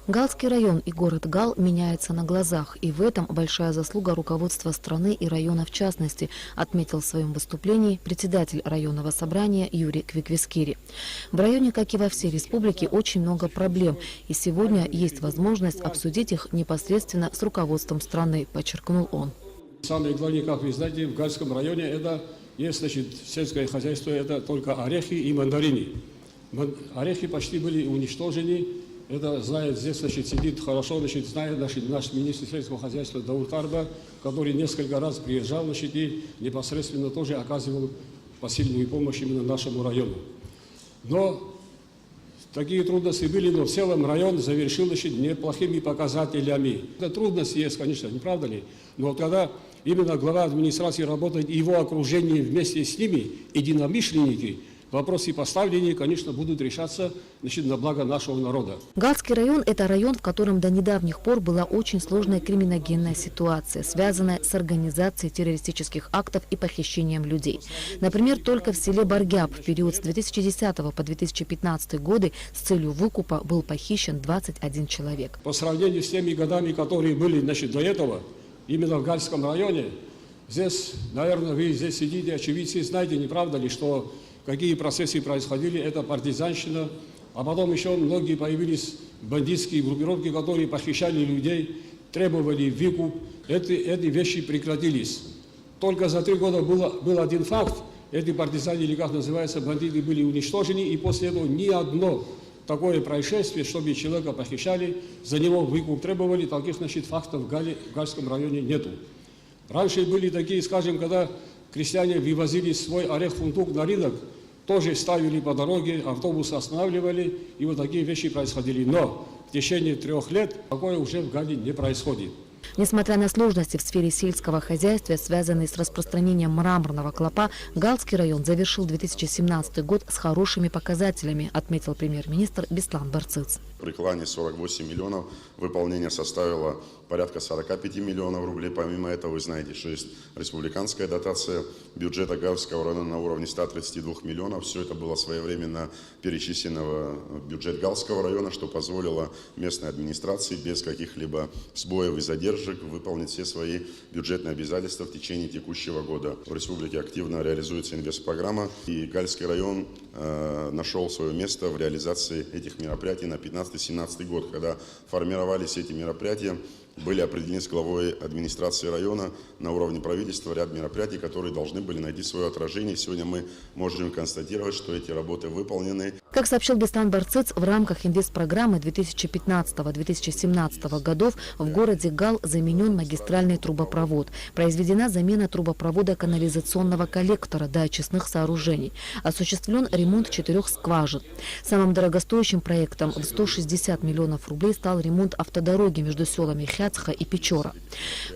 Галский район и город Гал меняются на глазах, и в этом большая заслуга руководства страны и района в частности, отметил в своем выступлении председатель районного собрания Юрий Квиквискири. В районе, как и во всей республике, очень много проблем, и сегодня есть возможность обсудить их непосредственно с руководством страны, подчеркнул он. Самое главное, как вы знаете, в Гальском районе это есть, значит, сельское хозяйство, это только орехи и мандарины. Орехи почти были уничтожены. Это знает, здесь, значит, сидит хорошо, значит, знает наш министр сельского хозяйства Дауд Арба, который несколько раз приезжал, значит, и непосредственно тоже оказывал посильную помощь именно нашему району. Но такие трудности были, но в целом район завершил, значит, неплохими показателями. Это трудности есть, конечно, не правда ли? Но когда именно глава администрации работает, и его окружение вместе с ними, единомышленники, вопросы поставленные, конечно, будут решаться, значит, на благо нашего народа. Галский район – это район, в котором до недавних пор была очень сложная криминогенная ситуация, связанная с организацией террористических актов и похищением людей. Например, только в селе Баргяб в период с 2010 по 2015 годы с целью выкупа был похищен 21 человек. По сравнению с теми годами, которые были, значит, до этого, именно в Гальском районе, здесь, наверное, вы здесь сидите, очевидцы, знаете, не правда ли, что какие процессы происходили, это партизанщина, а потом еще многие появились бандитские группировки, которые похищали людей, требовали выкуп. Эти вещи прекратились. Только за 3 года был один факт, эти партизаны, или как называется, бандиты были уничтожены, и после этого ни одно такое происшествие, чтобы человека похищали, за него выкуп требовали, таких, значит, фактов в Гальском районе нету. Раньше были такие, скажем, когда крестьяне вывозили свой орех-фундук на рынок, тоже ставили по дороге, автобусы останавливали, и вот такие вещи происходили. Но в течение 3 лет такое уже в Гале не происходит. Несмотря на сложности в сфере сельского хозяйства, связанные с распространением мраморного клопа, Галский район завершил 2017 год с хорошими показателями, отметил премьер-министр Беслан Барцыц. При плане 48 миллионов выполнение составило порядка 45 миллионов рублей. Помимо этого, вы знаете, что есть республиканская дотация бюджета Гальского района на уровне 132 миллионов. Все это было своевременно перечислено в бюджет Гальского района, что позволило местной администрации без каких-либо сбоев и задержек выполнить все свои бюджетные обязательства в течение текущего года. В республике активно реализуется инвестпрограмма, и Гальский район нашел свое место в реализации этих мероприятий на 2015-2017 год, когда формировались эти мероприятия. Были определены с главой администрации района на уровне правительства ряд мероприятий, которые должны были найти свое отражение. Сегодня мы можем констатировать, что эти работы выполнены. Как сообщил Беслан Барцыц, в рамках инвестпрограммы 2015-2017 годов в городе Гал заменен магистральный трубопровод. Произведена замена трубопровода канализационного коллектора до очистных сооружений. Осуществлен ремонт 4 скважин. Самым дорогостоящим проектом в 160 миллионов рублей стал ремонт автодороги между селами Хяцха и Печора.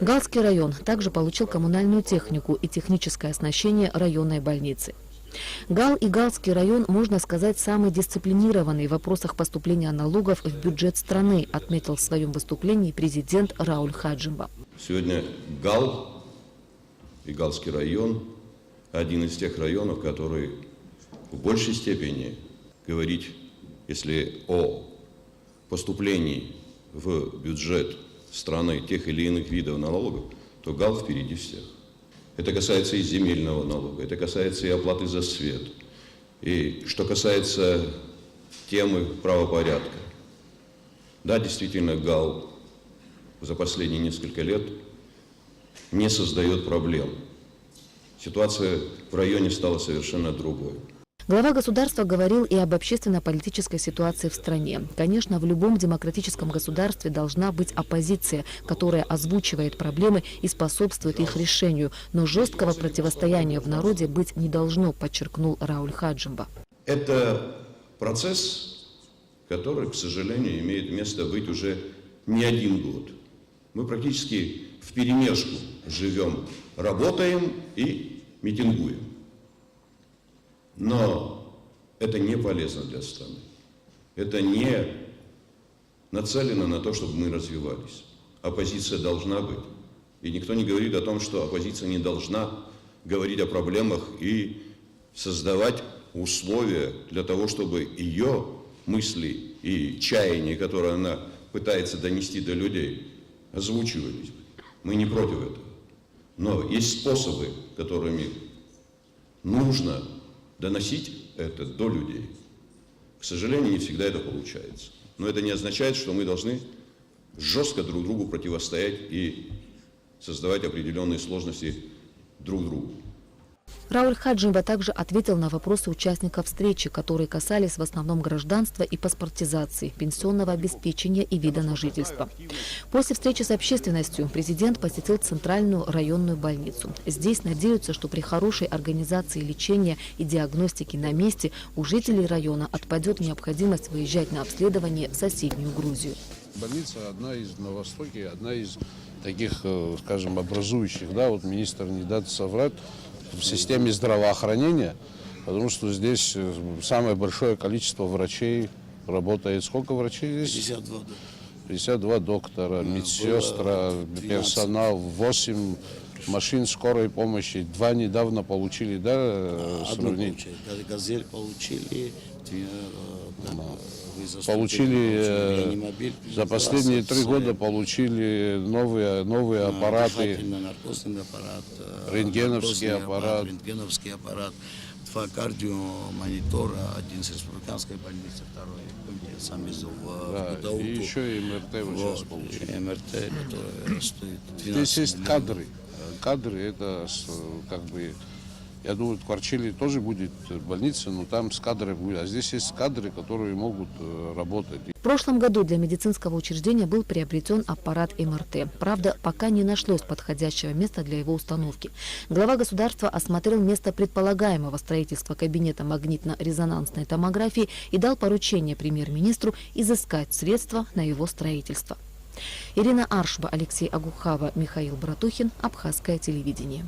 Галский район также получил коммунальную технику и техническое оснащение районной больницы. Гал и Галский район, можно сказать, самый дисциплинированный в вопросах поступления налогов в бюджет страны, отметил в своем выступлении президент Рауль Хаджимба. Сегодня Гал и Галский район один из тех районов, который в большей степени говорить, если о поступлении в бюджет страны тех или иных видов налогов, то Гал впереди всех. Это касается и земельного налога, это касается и оплаты за свет. И что касается темы правопорядка. Да, действительно, Гал за последние несколько лет не создает проблем. Ситуация в районе стала совершенно другой. Глава государства говорил и об общественно-политической ситуации в стране. Конечно, в любом демократическом государстве должна быть оппозиция, которая озвучивает проблемы и способствует их решению. Но жесткого противостояния в народе быть не должно, подчеркнул Рауль Хаджимба. Это процесс, который, к сожалению, имеет место быть уже не 1 год. Мы практически вперемешку живем, работаем и митингуем. Но это не полезно для страны. Это не нацелено на то, чтобы мы развивались. Оппозиция должна быть. И никто не говорит о том, что оппозиция не должна говорить о проблемах и создавать условия для того, чтобы ее мысли и чаяния, которые она пытается донести до людей, озвучивались. Мы не против этого. Но есть способы, которыми нужно доносить это до людей. К сожалению, не всегда это получается. Но это не означает, что мы должны жестко друг другу противостоять и создавать определенные сложности друг другу. Рауль Хаджиева также ответил на вопросы участников встречи, которые касались в основном гражданства и паспортизации, пенсионного обеспечения и вида на жительство. После встречи с общественностью президент посетил Центральную районную больницу. Здесь надеются, что при хорошей организации лечения и диагностики на месте у жителей района отпадет необходимость выезжать на обследование в соседнюю Грузию. Больница одна из на Востоке, одна из таких, скажем, образующих, да, вот министр не даст соврать, в системе здравоохранения, потому что здесь самое большое количество врачей работает. Сколько врачей здесь? 52. 52 доктора, медсестра, персонал, 8 машин скорой помощи. 2 недавно получили, да, сравнить? «Газель» получили. Получили за последние 3 года получили новые аппараты, рентгеновский аппарат, 2 кардиомонитора, 1 с республиканской больницы, 2 сам из да, и еще и МРТ вот сейчас получили. МРТ, который стоит 12 Здесь есть миллионов. кадры. Кадры это как бы, я думаю, в Кварчили тоже будет больница, но там с кадрами будет. А здесь есть кадры, которые могут работать. В прошлом году для медицинского учреждения был приобретен аппарат МРТ. Правда, пока не нашлось подходящего места для его установки. Глава государства осмотрел место предполагаемого строительства кабинета магнитно-резонансной томографии и дал поручение премьер-министру изыскать средства на его строительство. Ирина Аршба, Алексей Агухава, Михаил Братухин, Абхазское телевидение.